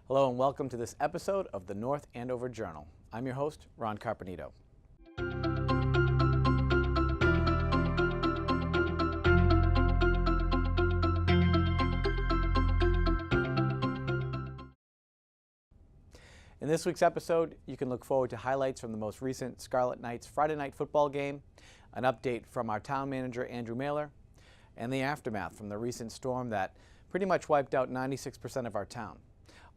Hello and welcome to this episode of the North Andover Journal. I'm your host, Ron Carpenito. In this week's episode, you can look forward to highlights from the most recent Scarlet Knights Friday night football game, an update from our town manager, Andrew Mailer, and the aftermath from the recent storm that pretty much wiped out 96% of our town.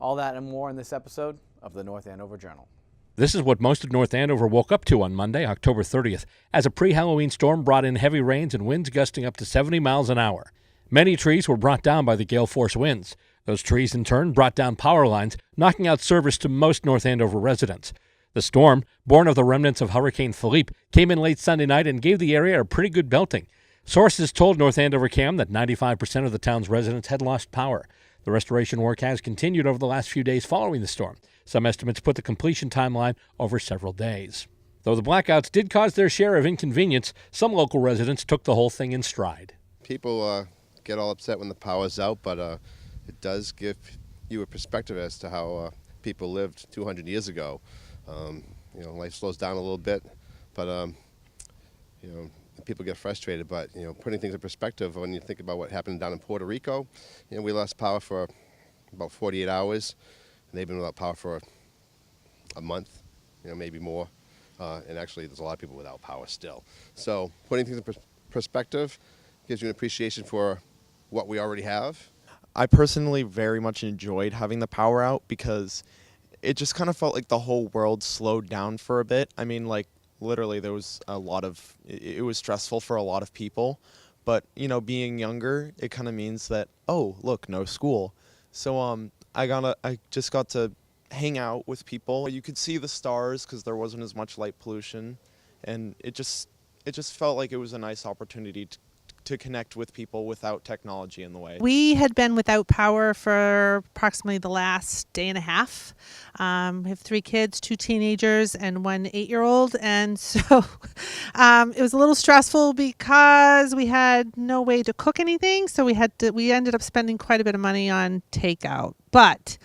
All that and more in this episode of the North Andover Journal. This is what most of North Andover woke up to on Monday, October 30th, as a pre-Halloween storm brought in heavy rains and winds gusting up to 70 miles an hour. Many trees were brought down by the gale force winds. Those trees, in turn, brought down power lines, knocking out service to most North Andover residents. The storm, born of the remnants of Hurricane Philippe, came in late Sunday night and gave the area a pretty good belting. Sources told North Andover Cam that 95% of the town's residents had lost power. The restoration work has continued over the last few days following the storm. Some estimates put the completion timeline over several days. Though the blackouts did cause their share of inconvenience, some local residents took the whole thing in stride. People get all upset when the power's out, but it does give you a perspective as to how people lived 200 years ago. Life slows down a little bit, but people get frustrated, but putting things in perspective, when you think about what happened down in Puerto Rico, we lost power for about 48 hours, and they've been without power for a month, maybe more, and actually there's a lot of people without power still. So putting things in perspective gives you an appreciation for what we already have. I personally very much enjoyed having the power out because it just kind of felt like the whole world slowed down for a bit. I mean, literally there was it was stressful for a lot of people, but being younger, it kind of means that, oh look, no school. So I just got to hang out with people. You could see the stars because there wasn't as much light pollution, and it just felt like it was a nice opportunity to connect with people without technology in the way. We had been without power for approximately the last day and a half. We have 3 kids, 2 teenagers, and 1 8-year-old. And so it was a little stressful because we had no way to cook anything. So we ended up spending quite a bit of money on takeout. But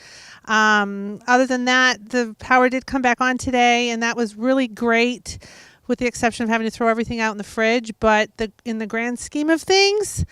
other than that, the power did come back on today, and that was really great, with the exception of having to throw everything out in the fridge. But in the grand scheme of things,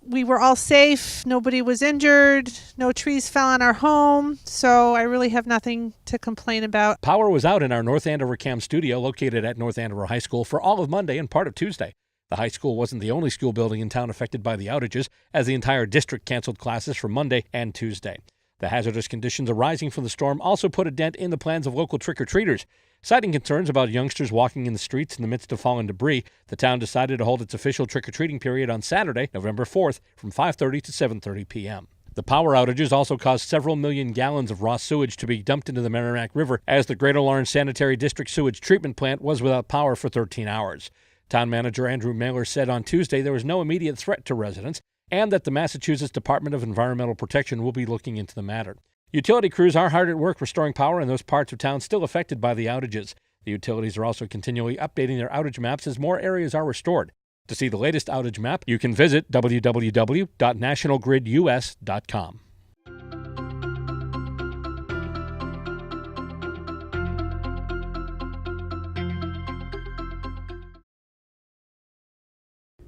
we were all safe. Nobody was injured. No trees fell on our home. So I really have nothing to complain about. Power was out in our North Andover Cam studio located at North Andover High School for all of Monday and part of Tuesday. The high school wasn't the only school building in town affected by the outages, as the entire district canceled classes for Monday and Tuesday. The hazardous conditions arising from the storm also put a dent in the plans of local trick-or-treaters. Citing concerns about youngsters walking in the streets in the midst of fallen debris, the town decided to hold its official trick-or-treating period on Saturday, November 4th, from 5:30 to 7:30 p.m. The power outages also caused several million gallons of raw sewage to be dumped into the Merrimack River, as the Greater Lawrence Sanitary District Sewage Treatment Plant was without power for 13 hours. Town manager Andrew Mailer said on Tuesday there was no immediate threat to residents, and that the Massachusetts Department of Environmental Protection will be looking into the matter. Utility crews are hard at work restoring power in those parts of town still affected by the outages. The utilities are also continually updating their outage maps as more areas are restored. To see the latest outage map, you can visit www.nationalgridus.com.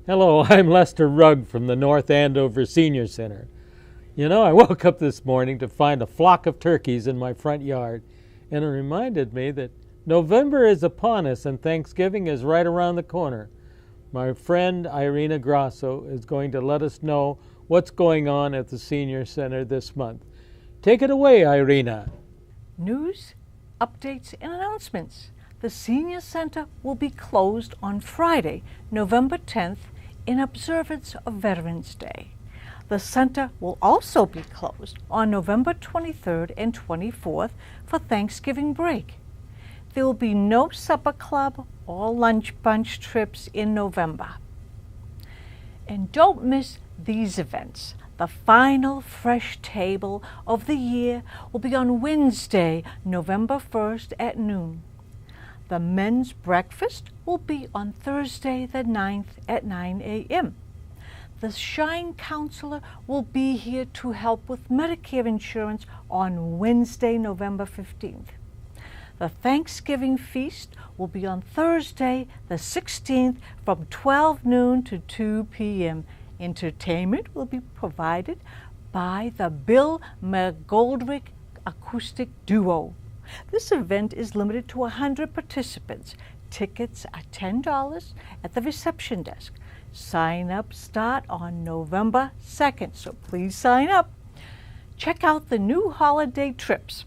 Hello, I'm Lester Rugg from the North Andover Senior Center. I woke up this morning to find a flock of turkeys in my front yard, and it reminded me that November is upon us and Thanksgiving is right around the corner. My friend Irina Grasso is going to let us know what's going on at the Senior Center this month. Take it away, Irina. News, updates, and announcements. The Senior Center will be closed on Friday, November 10th, in observance of Veterans Day. The center will also be closed on November 23rd and 24th for Thanksgiving break. There will be no supper club or lunch bunch trips in November. And don't miss these events. The final fresh table of the year will be on Wednesday, November 1st at noon. The men's breakfast will be on Thursday the 9th at 9 a.m. The Shine Counselor will be here to help with Medicare insurance on Wednesday, November 15th. The Thanksgiving feast will be on Thursday, the 16th, from 12 noon to 2 p.m. Entertainment will be provided by the Bill McGoldrick Acoustic Duo. This event is limited to 100 participants. Tickets are $10 at the reception desk. Sign-ups start on November 2nd, so please sign up. Check out the new holiday trips.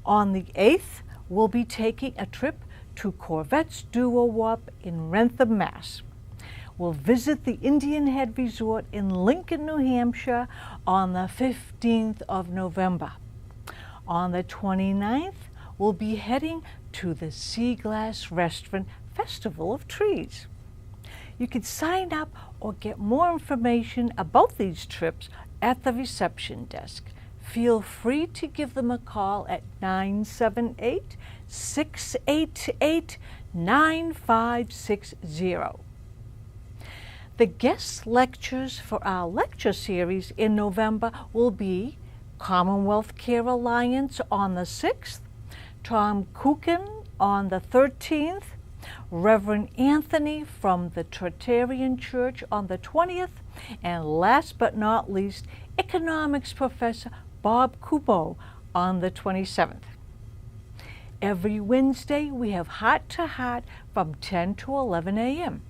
On the 8th, we'll be taking a trip to Corvette's Duo Wop in Rentham, Mass. We'll visit the Indian Head Resort in Lincoln, New Hampshire on the 15th of November. On the 29th, we'll be heading to the Sea Glass Restaurant Festival of Trees. You can sign up or get more information about these trips at the reception desk. Feel free to give them a call at 978-688-9560. The guest lectures for our lecture series in November will be Commonwealth Care Alliance on the 6th, Tom Kuchen on the 13th, Reverend Anthony from the Trinitarian Church on the 20th, and last but not least, Economics Professor Bob Kubo on the 27th. Every Wednesday we have Heart to Heart from 10 to 11 a.m.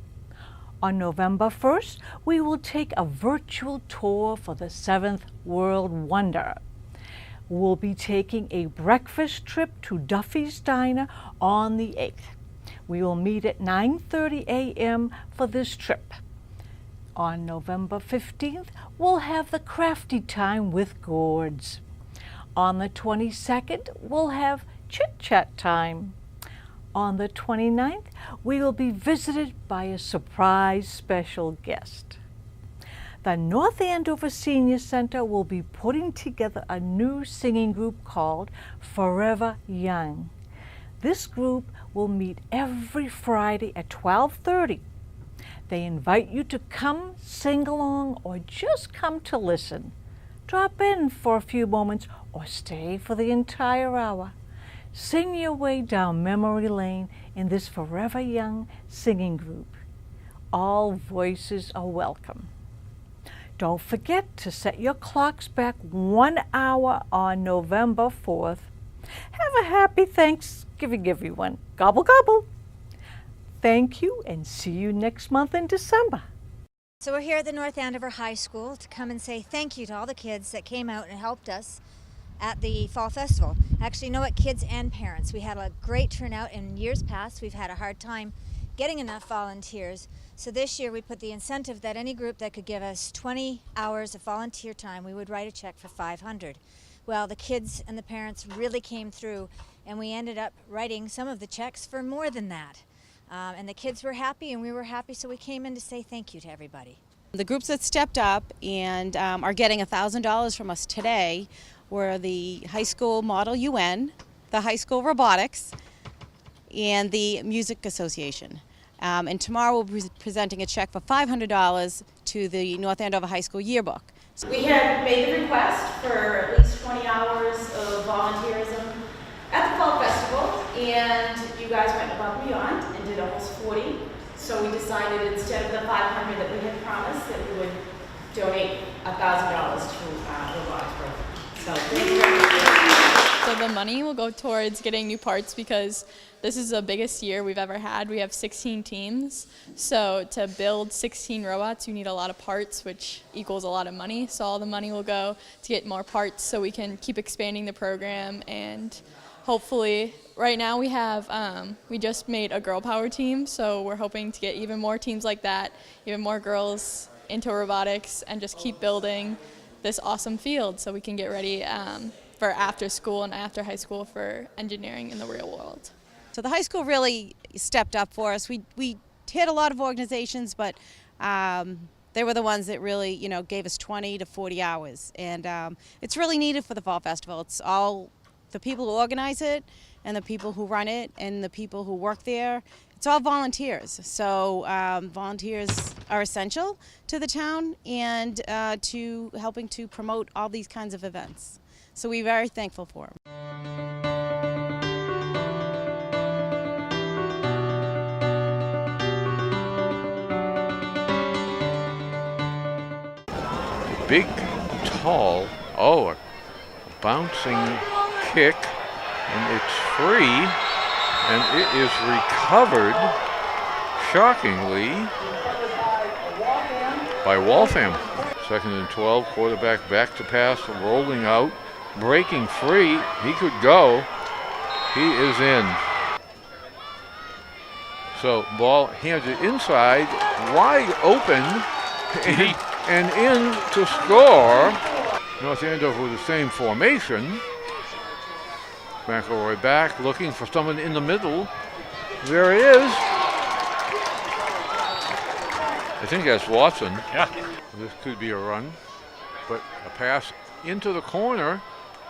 On November 1st, we will take a virtual tour for the 7th World Wonder. We'll be taking a breakfast trip to Duffy's Diner on the 8th. We will meet at 9:30 a.m. for this trip. On November 15th, we'll have the crafty time with gourds. On the 22nd, we'll have chit-chat time. On the 29th, we will be visited by a surprise special guest. The North Andover Senior Center will be putting together a new singing group called Forever Young. This group will meet every Friday at 12:30. They invite you to come, sing along, or just come to listen. Drop in for a few moments or stay for the entire hour. Sing your way down memory lane in this Forever Young singing group. All voices are welcome. Don't forget to set your clocks back 1 hour on November 4th. Have a happy Thanksgiving, everyone. Gobble, gobble. Thank you, and see you next month in December. So we're here at the North Andover High School to come and say thank you to all the kids that came out and helped us at the Fall Festival. Actually, you know what, kids and parents. We had a great turnout. In years past, we've had a hard time getting enough volunteers. So this year we put the incentive that any group that could give us 20 hours of volunteer time, we would write a check for $500. Well, the kids and the parents really came through, and we ended up writing some of the checks for more than that. And the kids were happy and we were happy, so we came in to say thank you to everybody. The groups that stepped up and are getting $1,000 from us today were the High School Model UN, the High School Robotics, and the Music Association. And tomorrow we'll be presenting a check for $500 to the North Andover High School Yearbook. We had made the request for at least 20 hours of volunteerism at the Fall Festival, and you guys went above and beyond and did almost 40. So we decided instead of the $500 that we had promised, that we would donate $1,000 to robotics program. So thank you very much. So the money will go towards getting new parts because this is the biggest year we've ever had. We have 16 teams. So to build 16 robots, you need a lot of parts, which equals a lot of money. So all the money will go to get more parts so we can keep expanding the program, and hopefully, right now we have, we just made a girl power team, so we're hoping to get even more teams like that, even more girls into robotics, and just keep building this awesome field so we can get ready for after school and after high school for engineering in the real world. So the high school really stepped up for us. We hit a lot of organizations, but they were the ones that really, gave us 20 to 40 hours. And it's really needed for the Fall Festival. It's all the people who organize it and the people who run it and the people who work there. it's all volunteers. So volunteers are essential to the town and to helping to promote all these kinds of events. So we're very thankful for them. Big, tall, a bouncing kick, and it's free, and it is recovered, shockingly, by Waltham. 2nd and 12, quarterback back to pass, rolling out, breaking free. He could go. He is in. So ball handed inside, wide open, and in to score. North Andover with the same formation. McElroy back, looking for someone in the middle. There he is. I think that's Watson. Yeah. This could be a run, but a pass into the corner,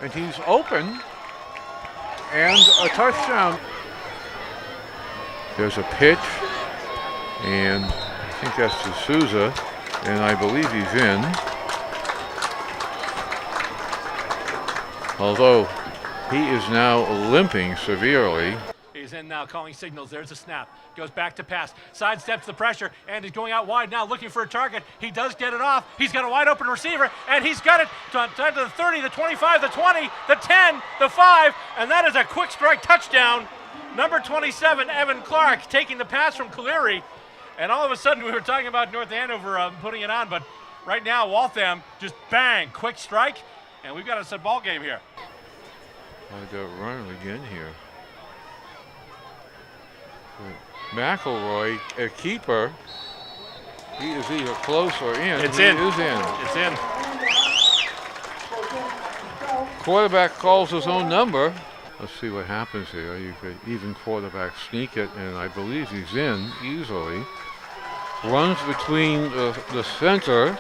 and he's open, and a touchdown. There's a pitch, and I think that's to Souza, and I believe he's in. Although he is now limping severely. He's in now, calling signals. There's a snap. Goes back to pass. Sidesteps the pressure, and he's going out wide now, looking for a target. He does get it off. He's got a wide open receiver, and he's got it to the 30, the 25, the 20, the 10, the 5, and that is a quick strike touchdown. Number 27, Evan Clark, taking the pass from Caleri. And all of a sudden, we were talking about North Andover putting it on, but right now, Waltham just bang, quick strike, and we've got a set ball game here. I got run again here. McElroy, a keeper. He is either close or in. It's He in. is in. It's in. Quarterback calls his own number. Let's see what happens here. You could even quarterback sneak it, and I believe he's in easily. Runs between the center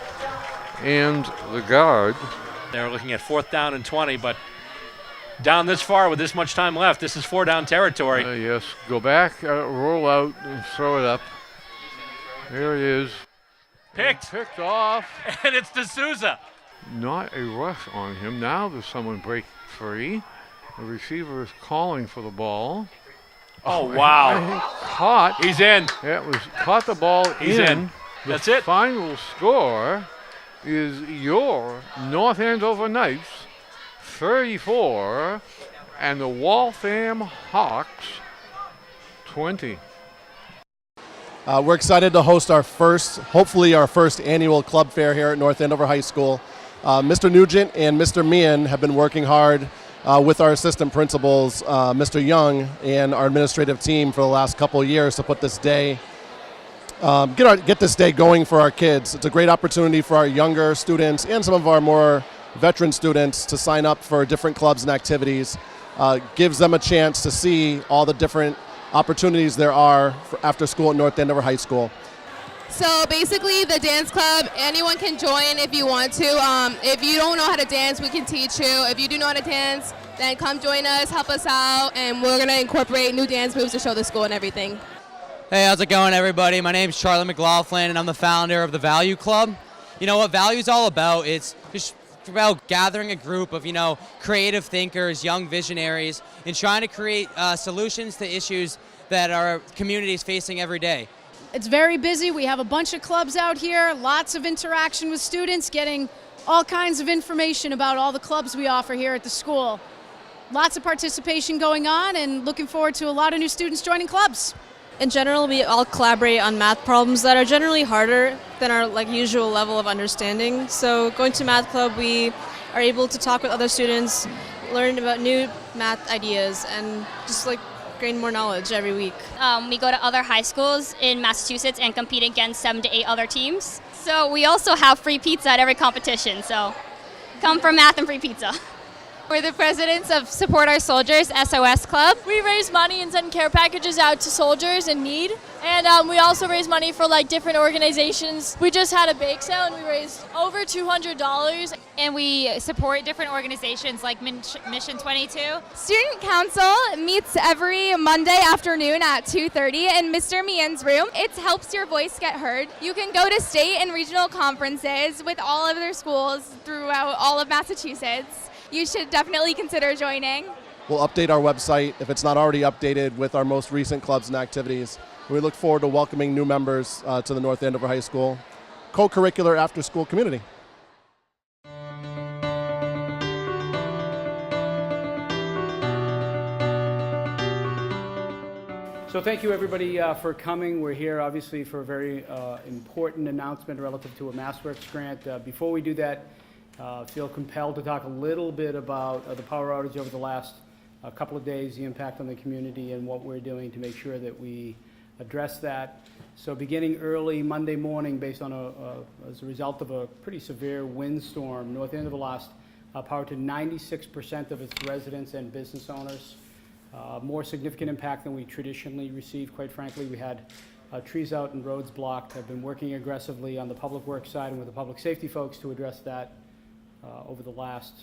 and the guard. They're looking at 4th down and 20, but down this far with this much time left, this is 4-down territory. Yes, go back, roll out, and throw it up. There it is. Picked off. And it's D'Souza. Not a rush on him. Now there's someone break free. The receiver is calling for the ball. Oh, wow. Caught. He's in. That was caught the ball. He's in. That's it. Final score is your North Andover Knights 34 and the Waltham Hawks 20. We're excited to host hopefully our first annual club fair here at North Andover High School. Mr. Nugent and Mr. Meehan have been working hard with our assistant principals, Mr. Young, and our administrative team for the last couple of years to put this day, get this day going for our kids. It's a great opportunity for our younger students and some of our more veteran students to sign up for different clubs and activities. Gives them a chance to see all the different opportunities there are for after school at North Andover High School. So basically the dance club, anyone can join if you want to. If you don't know how to dance, we can teach you. If you do know how to dance, then come join us, help us out, and we're going to incorporate new dance moves to show the school and everything. Hey, how's it going, everybody? My name's Charlie McLaughlin, and I'm the founder of the Value Club. You know what Value is all about? It's just about gathering a group of, creative thinkers, young visionaries, and trying to create solutions to issues that our community is facing every day. It's very busy. We have a bunch of clubs out here, lots of interaction with students, getting all kinds of information about all the clubs we offer here at the school. Lots of participation going on, and looking forward to a lot of new students joining clubs. In general, we all collaborate on math problems that are generally harder than our usual level of understanding. So going to math club, we are able to talk with other students, learn about new math ideas, and just gain more knowledge every week. We go to other high schools in Massachusetts and compete against 7 to 8 other teams. So we also have free pizza at every competition. So come for math and free pizza. We're the presidents of Support Our Soldiers SOS Club. We raise money and send care packages out to soldiers in need, And we also raise money for like different organizations. We just had a bake sale and we raised over $200. And we support different organizations like Mission 22. Student Council meets every Monday afternoon at 2:30 in Mr. Meehan's room. It helps your voice get heard. You can go to state and regional conferences with all of their schools throughout all of Massachusetts. You should definitely consider joining. We'll update our website if it's not already updated with our most recent clubs and activities. We look forward to welcoming new members to the North Andover High School co-curricular after-school community. So thank you everybody for coming. We're here obviously for a very important announcement relative to a MassWorks grant. Before we do that, I feel compelled to talk a little bit about the power outage over the last couple of days, the impact on the community, and what we're doing to make sure that we address that. So beginning early Monday morning, based on as a result of a pretty severe windstorm, North Andover lost power to 96% of its residents and business owners. More significant impact than we traditionally receive, quite frankly. We had trees out and roads blocked. I've been working aggressively on the public works side and with the public safety folks to address that over the last,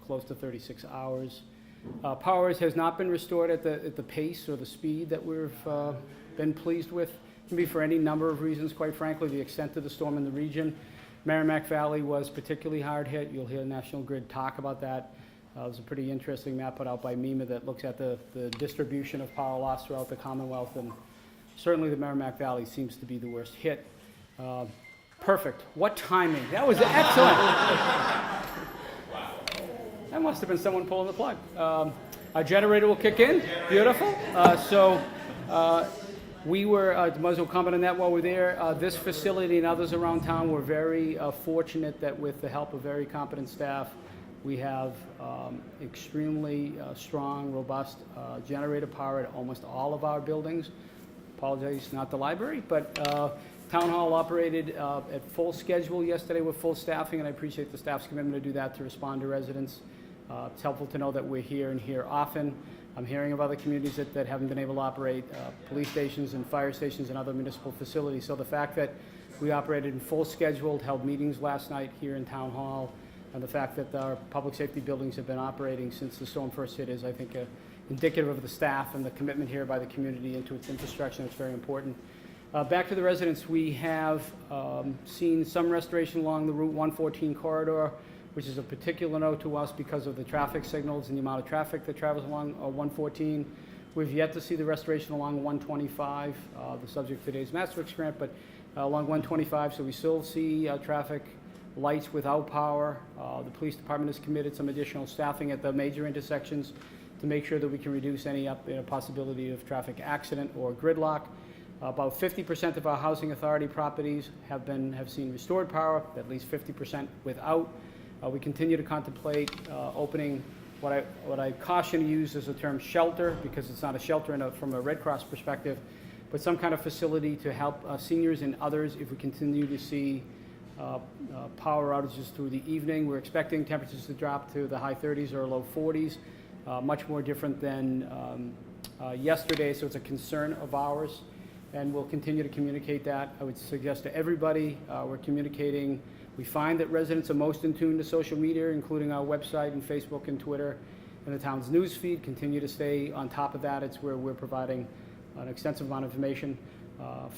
close to 36 hours. Power has not been restored at the pace or the speed that we've been pleased with. It can be for any number of reasons, quite frankly. The extent of the storm in the region. Merrimack Valley was particularly hard hit. You'll hear National Grid talk about that. There's a pretty interesting map put out by MEMA that looks at the distribution of power loss throughout the Commonwealth, and certainly the Merrimack Valley seems to be the worst hit. Perfect. What timing. That was excellent. That must have been someone pulling the plug. Our generator will kick in. Beautiful. We were, might as well comment on that while we're there. This facility and others around town were very fortunate that with the help of very competent staff, we have extremely strong, robust generator power at almost all of our buildings. Apologize, not the library, but Town Hall operated at full schedule yesterday with full staffing, and I appreciate the staff's commitment to do that to respond to residents. It's helpful to know that we're here and here often. I'm hearing of other communities that haven't been able to operate police stations and fire stations and other municipal facilities. So the fact that we operated in full schedule, held meetings last night here in Town Hall, and the fact that our public safety buildings have been operating since the storm first hit is, I think, indicative of the staff and the commitment here by the community into its infrastructure. It's very important. Back to the residents, we have seen some restoration along the Route 114 corridor, which is a particular note to us because of the traffic signals and the amount of traffic that travels along 114. We've yet to see the restoration along 125, the subject of today's MassWorks grant, but along 125, so we still see traffic lights without power. The police department has committed some additional staffing at the major intersections to make sure that we can reduce any possibility of traffic accident or gridlock. About 50% of our housing authority properties have seen restored power, at least 50% without. We continue to contemplate opening what I caution to use as the term shelter, because it's not a shelter from a Red Cross perspective, but some kind of facility to help seniors and others if we continue to see power outages through the evening. We're expecting temperatures to drop to the high 30s or low 40s, much more different than yesterday, so it's a concern of ours, and we'll continue to communicate that. I would suggest to everybody, we're communicating. We find that residents are most in tune to social media, including our website and Facebook and Twitter and the town's news feed. Continue to stay on top of that. It's where we're providing an extensive amount of information.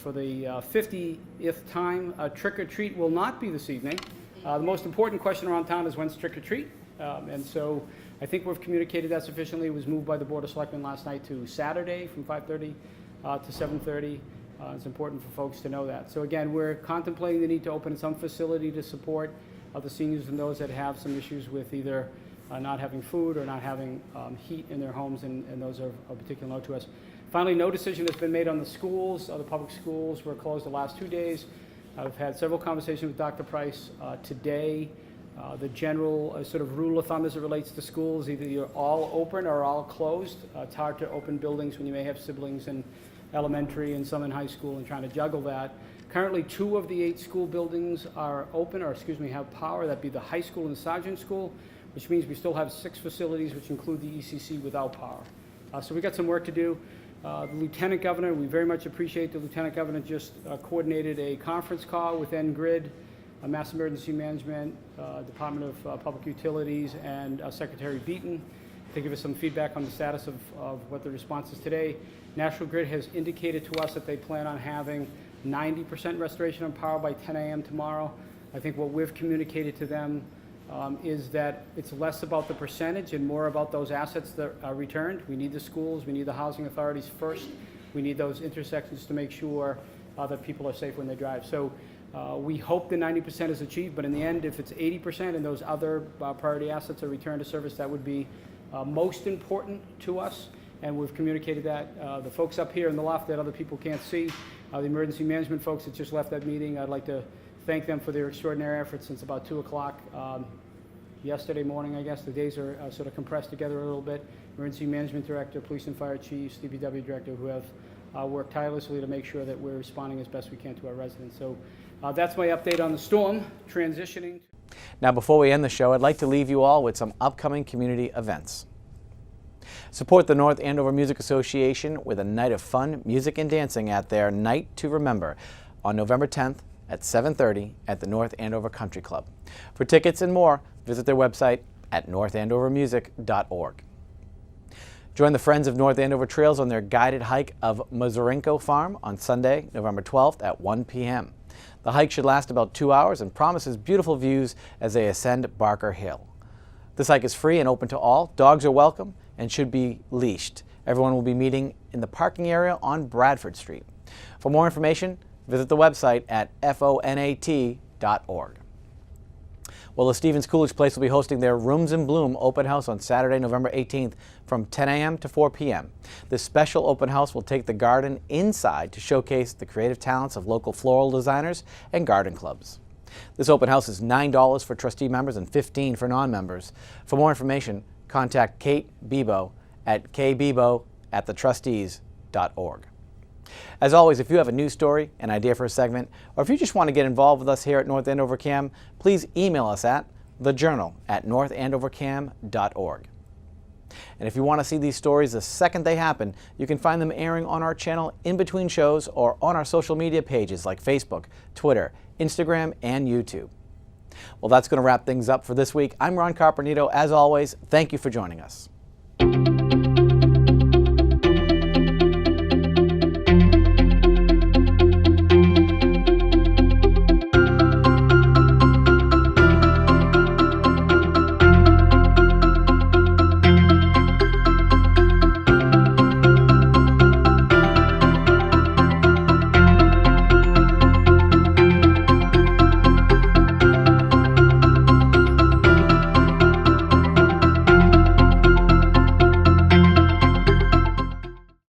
For the 50th time, trick or treat will not be this evening. The most important question around town is when's trick or treat, and so I think we've communicated that sufficiently. It was moved by the Board of Selectmen last night to Saturday from 5:30 to 7:30. It's important for folks to know that. So again, we're contemplating the need to open some facility to support the seniors and those that have some issues with either not having food or not having heat in their homes, and those are of particular note to us. Finally, no decision has been made on the schools. The public schools were closed the last 2 days. I've had several conversations with Dr. Price today. The general sort of rule of thumb as it relates to schools, either you're all open or all closed. It's hard to open buildings when you may have siblings in elementary and some in high school and trying to juggle that. Currently, 2 of the 8 school buildings are open, or have power. That'd be the high school and the sergeant school, which means we still have 6 facilities, which include the ECC, without power. So we got some work to do. The Lieutenant Governor, we very much appreciate the Lieutenant Governor just coordinated a conference call with N-Grid, Mass Emergency Management, Department of Public Utilities, and Secretary Beaton to give us some feedback on the status of what the response is today. National Grid has indicated to us that they plan on having 90% restoration of power by 10 a.m. tomorrow. I think what we've communicated to them is that it's less about the percentage and more about those assets that are returned. We need the schools, we need the housing authorities first. We need those intersections to make sure that people are safe when they drive. So we hope the 90% is achieved, but in the end, if it's 80% and those other priority assets are returned to service, that would be most important to us. And we've communicated that. The folks up here in the loft that other people can't see, the emergency management folks that just left that meeting, I'd like to thank them for their extraordinary efforts since about 2 o'clock yesterday morning, I guess. The days are sort of compressed together a little bit. Emergency Management Director, Police and Fire Chiefs, DPW Director, who have worked tirelessly to make sure that we're responding as best we can to our residents. So that's my update on the storm, transitioning. Now, before we end the show, I'd like to leave you all with some upcoming community events. Support the North Andover Music Association with a night of fun, music, and dancing at their Night to Remember on November 10th at 7:30 at the North Andover Country Club. For tickets and more, visit their website at northandovermusic.org. Join the Friends of North Andover Trails on their guided hike of Mazurenko Farm on Sunday, November 12th at 1 p.m. The hike should last about 2 hours and promises beautiful views as they ascend Barker Hill. This hike is free and open to all. Dogs are welcome and should be leashed. Everyone will be meeting in the parking area on Bradford Street. For more information, visit the website at fonat.org. Well, the Stevens Coolidge Place will be hosting their Rooms in Bloom open house on Saturday, November 18th from 10 a.m. to 4 p.m. This special open house will take the garden inside to showcase the creative talents of local floral designers and garden clubs. This open house is $9 for trustee members and $15 for non-members. For more information, contact Kate Bebo at kbebo@thetrustees.org. As always, if you have a news story, an idea for a segment, or if you just want to get involved with us here at North Andover CAM, please email us at thejournal@northandovercam.org. And if you want to see these stories the second they happen, you can find them airing on our channel in between shows or on our social media pages like Facebook, Twitter, Instagram, and YouTube. Well, that's going to wrap things up for this week. I'm Ron Carpenito. As always, thank you for joining us.